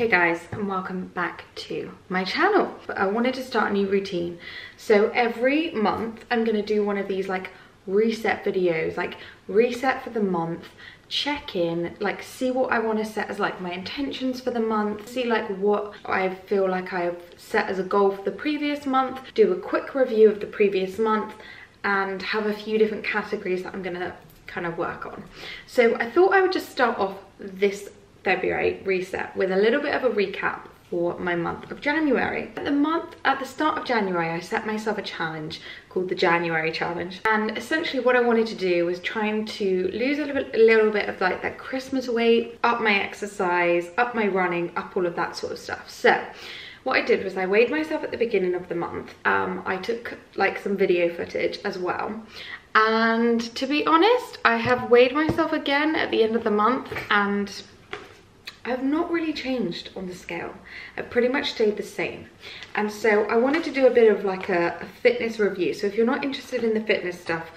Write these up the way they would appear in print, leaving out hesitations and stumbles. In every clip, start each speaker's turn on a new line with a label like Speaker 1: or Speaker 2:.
Speaker 1: Hey guys, and welcome back to my channel. I wanted to start a new routine. So every month I'm gonna do one of these like reset videos, like reset for the month, check in, like see what I want to set as like my intentions for the month, see like what I feel like I've set as a goal for the previous month, do a quick review of the previous month, and have a few different categories that I'm gonna kind of work on. So I thought I would just start off this February reset with a little bit of a recap for my month of January. At the start of January, I set myself a challenge called the January challenge. And essentially what I wanted to do was trying to lose a little bit of like that Christmas weight, up my exercise, up my running, up all of that sort of stuff. So what I did was I weighed myself at the beginning of the month. I took like some video footage as well. And to be honest, I have weighed myself again at the end of the month and I've not really changed on the scale. I've pretty much stayed the same. And so I wanted to do a bit of like a fitness review. So if you're not interested in the fitness stuff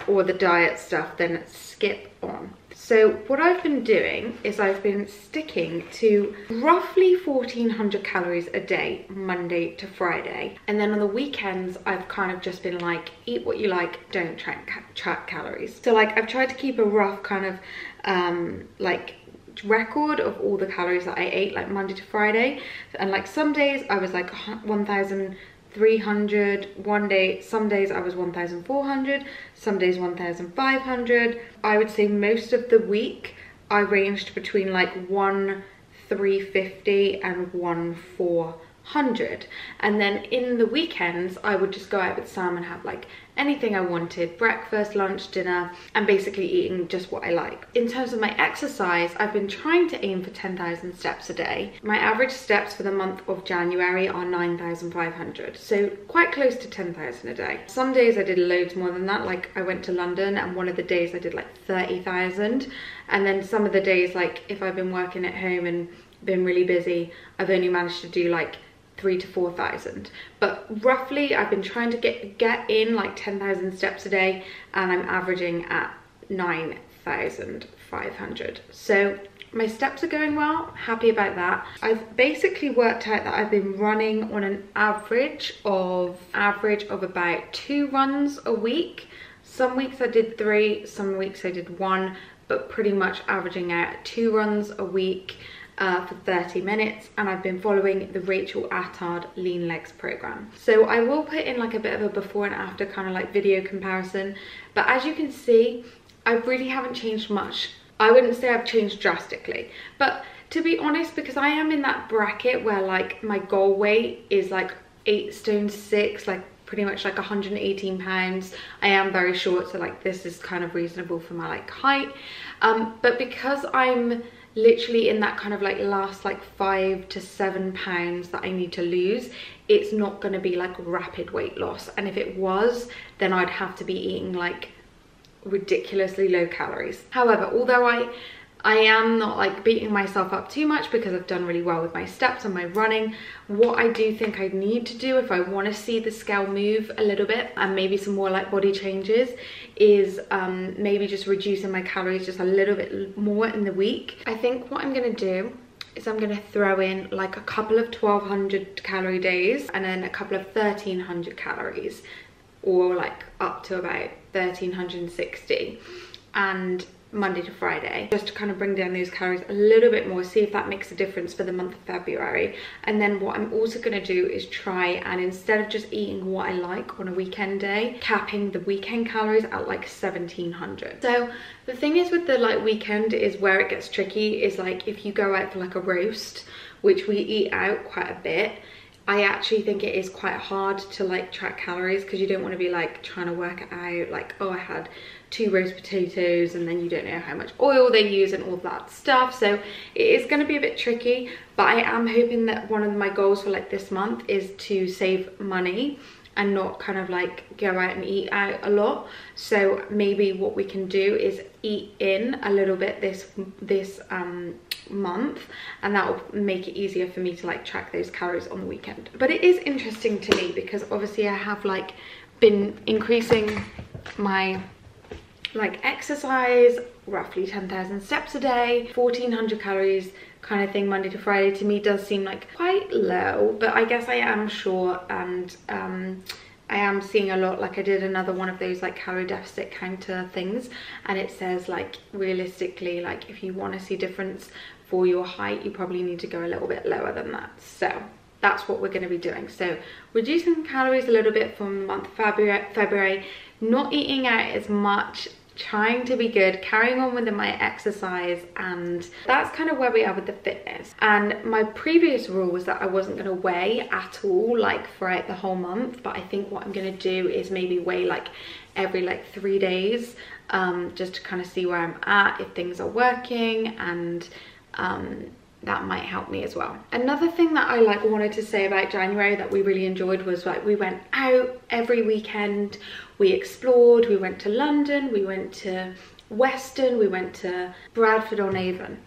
Speaker 1: or the diet stuff, then skip on. So what I've been doing is I've been sticking to roughly 1400 calories a day, Monday to Friday. And then on the weekends, I've kind of just been like, eat what you like, don't track calories. So like I've tried to keep a rough kind of like record of all the calories that I ate like Monday to Friday, and like some days I was like 1,300 one day, some days I was 1,400, some days 1,500. I would say most of the week I ranged between like 1,350 and 1,400, and then in the weekends I would just go out with Sam and have like anything I wanted, breakfast, lunch, dinner, and basically eating just what I like. In terms of my exercise, I've been trying to aim for 10,000 steps a day. My average steps for the month of January are 9,500, so quite close to 10,000 a day. Some days I did loads more than that, like I went to London and one of the days I did like 30,000, and then some of the days, like if I've been working at home and been really busy, I've only managed to do like 3,000 to 4,000, but roughly I've been trying to get in like 10,000 steps a day, and I'm averaging at 9,500. So my steps are going well, happy about that. I've basically worked out that I've been running on an average of about 2 runs a week. Some weeks I did 3, some weeks I did 1, but pretty much averaging out 2 runs a week for 30 minutes, and I've been following the Rachel Attard Lean Legs program. So I will put in like a bit of a before and after kind of like video comparison, but as you can see, I really haven't changed much. I wouldn't say I've changed drastically, but to be honest, because I am in that bracket where like my goal weight is like 8 stone 6, like pretty much like 118 pounds. I am very short, so like this is kind of reasonable for my like height, but because I'm literally in that kind of like last like 5 to 7 pounds that I need to lose, it's not going to be like rapid weight loss, and if it was, then I'd have to be eating like ridiculously low calories. However, although I am not like beating myself up too much because I've done really well with my steps and my running, what I do think I need to do if I want to see the scale move a little bit and maybe some more like body changes is maybe just reducing my calories just a little bit more in the week. I think what I'm going to do is I'm going to throw in like a couple of 1,200 calorie days and then a couple of 1,300 calories, or like up to about 1,360, and Monday to Friday, just to kind of bring down those calories a little bit more, see if that makes a difference for the month of February. And then what I'm also going to do is try and, instead of just eating what I like on a weekend day, capping the weekend calories at like 1,700. So the thing is with the like weekend is where it gets tricky, is like if you go out for like a roast, which we eat out quite a bit, I actually think it is quite hard to like track calories, because you don't want to be like trying to work it out like, oh, I had 2 roast potatoes, and then you don't know how much oil they use and all that stuff. So it is going to be a bit tricky, but I am hoping that one of my goals for like this month is to save money and not kind of like go out and eat out a lot. So maybe what we can do is eat in a little bit this month, and that will make it easier for me to like track those calories on the weekend. But it is interesting to me because obviously I have like been increasing my like exercise, roughly 10,000 steps a day, 1,400 calories kind of thing Monday to Friday, to me does seem like quite low, but I guess I am short, and I am seeing a lot. Like I did another one of those like calorie deficit counter things, and it says like realistically, like if you want to see difference for your height, you probably need to go a little bit lower than that. So that's what we're going to be doing. So reducing calories a little bit from the month of February, not eating out as much, trying to be good, carrying on with my exercise, and that's kind of where we are with the fitness. And my previous rule was that I wasn't going to weigh at all like throughout the whole month, but I think what I'm going to do is maybe weigh like every like 3 days, just to kind of see where I'm at, if things are working, and that might help me as well. Another thing that I like wanted to say about January that we really enjoyed was like we went out every weekend, we explored, we went to London, we went to Weston, we went to Bradford-on-Avon.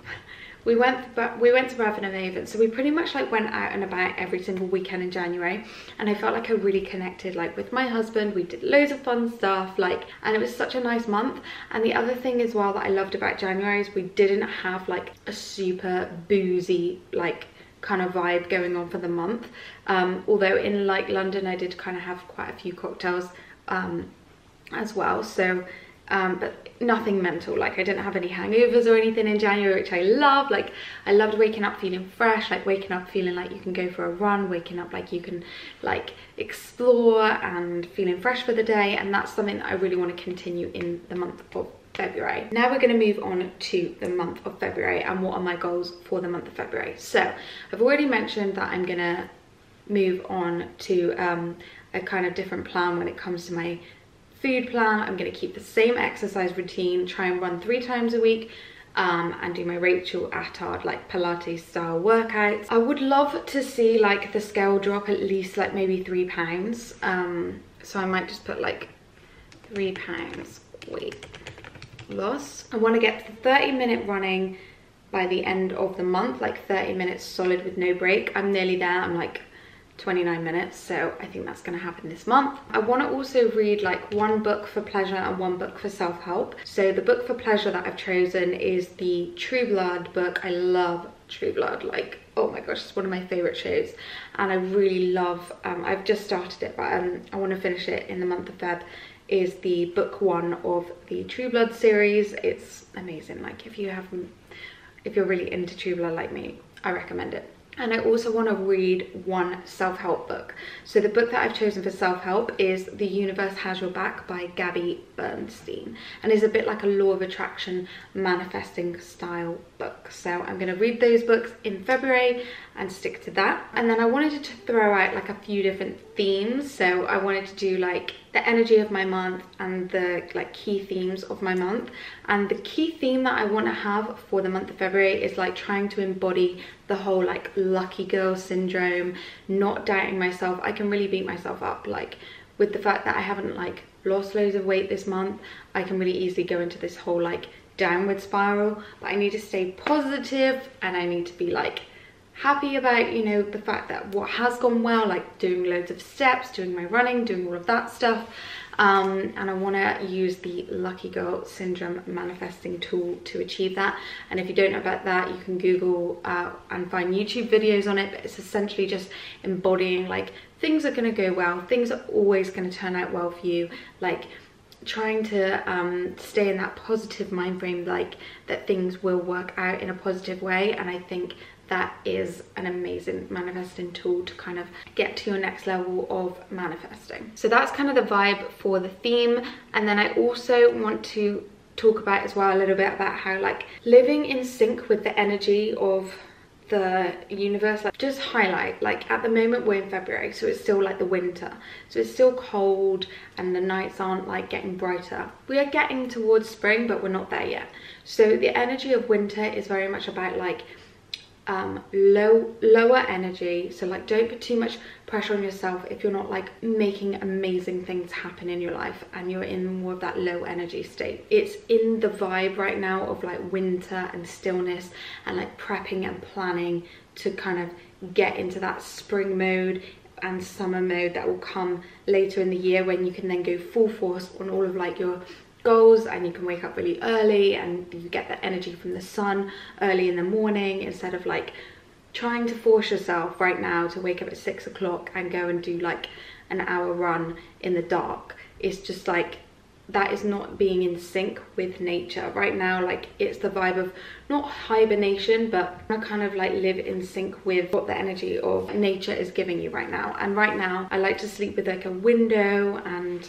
Speaker 1: We went to Bradford-on-Avon, so we pretty much like went out and about every single weekend in January, and I felt like I really connected like with my husband. We did loads of fun stuff, like, and it was such a nice month. And the other thing as well that I loved about January is we didn't have like a super boozy like kind of vibe going on for the month, although in like London I did kind of have quite a few cocktails as well, so but nothing mental. Like I didn't have any hangovers or anything in January, which I love. Like I loved waking up feeling fresh, like waking up feeling like you can go for a run, waking up like you can like explore and feeling fresh for the day, and that's something that I really want to continue in the month of February. Now we're going to move on to the month of February and what are my goals for the month of February. So I've already mentioned that I'm going to move on to a kind of different plan when it comes to my food plan. I'm going to keep the same exercise routine, try and run 3 times a week, and do my Rachel Attard like Pilates style workouts. I would love to see like the scale drop at least like maybe 3 pounds, so I might just put like 3 pounds weight loss. I want to get to 30-minute running by the end of the month, like 30 minutes solid with no break. I'm nearly there. I'm like 29 minutes, so I think that's going to happen this month. I want to also read like 1 book for pleasure and 1 book for self-help. So the book for pleasure that I've chosen is the True Blood book. I love True Blood, like, oh my gosh, it's one of my favorite shows, and I really love, I've just started it, but I want to finish it in the month of Feb, is the book 1 of the True Blood series. It's amazing. Like if you're really into True Blood like me, I recommend it. And I also want to read 1 self-help book. So the book that I've chosen for self-help is The Universe Has Your Back by Gabby Bernstein, and is a bit like a law of attraction manifesting style book. So I'm going to read those books in February and stick to that. And then I wanted to throw out like a few different themes. So I wanted to do like the energy of my month and the like key themes of my month. And the key theme that I want to have for the month of February is like trying to embody the whole like lucky girl syndrome, not doubting myself. I can really beat myself up, like with the fact that I haven't like lost loads of weight this month. I can really easily go into this whole like downward spiral, but I need to stay positive, and I need to be like happy about, you know, the fact that what has gone well, like doing loads of steps, doing my running, doing all of that stuff. And I want to use the Lucky Girl Syndrome manifesting tool to achieve that. And if you don't know about that, you can Google and find YouTube videos on it. But it's essentially just embodying like things are going to go well, things are always going to turn out well for you, like trying to stay in that positive mind frame, like that things will work out in a positive way. And I think that is an amazing manifesting tool to kind of get to your next level of manifesting. So that's kind of the vibe for the theme. And then I also want to talk about as well a little bit about how like living in sync with the energy of the universe, like just highlight, like at the moment we're in February, so it's still like the winter, so it's still cold and the nights aren't like getting brighter. We are getting towards spring, but we're not there yet. So the energy of winter is very much about like lower energy. So like don't put too much pressure on yourself if you're not like making amazing things happen in your life and you're in more of that low energy state. It's in the vibe right now of like winter and stillness and like prepping and planning to kind of get into that spring mode and summer mode that will come later in the year, when you can then go full force on all of like your goals, and you can wake up really early and you get that energy from the sun early in the morning, instead of like trying to force yourself right now to wake up at 6 o'clock and go and do like an hour run in the dark. It's just like, that is not being in sync with nature right now. Like, it's the vibe of not hibernation, but kind of like live in sync with what the energy of nature is giving you right now. And right now I like to sleep with like a window and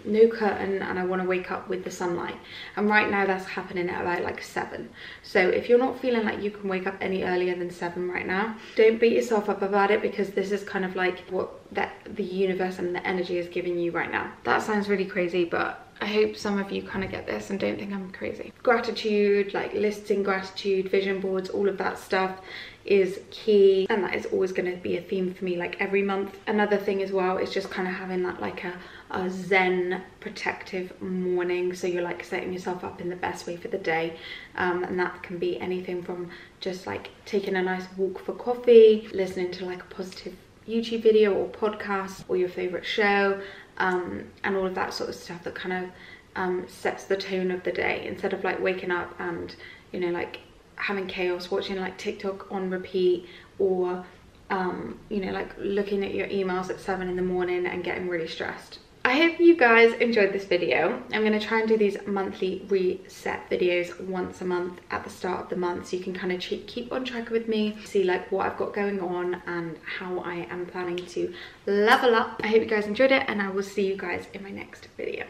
Speaker 1: no curtain, and I want to wake up with the sunlight, and right now that's happening at about like 7. So if you're not feeling like you can wake up any earlier than 7 right now, don't beat yourself up about it, because this is kind of like what the universe and the energy is giving you right now. That sounds really crazy, but I hope some of you kind of get this and don't think I'm crazy. Gratitude, like listing gratitude, vision boards, all of that stuff is key, and that is always going to be a theme for me, like every month. Another thing as well is just kind of having that like a zen protective morning, so you're like setting yourself up in the best way for the day, and that can be anything from just like taking a nice walk for coffee, listening to like a positive YouTube video or podcast, or your favorite show, and all of that sort of stuff that kind of sets the tone of the day, instead of like waking up and, you know, like having chaos, watching like TikTok on repeat, or you know, like looking at your emails at 7 in the morning and getting really stressed. I hope you guys enjoyed this video. I'm going to try and do these monthly reset videos once a month at the start of the month, so you can kind of keep on track with me, see like what I've got going on and how I am planning to level up. I hope you guys enjoyed it, and I will see you guys in my next video.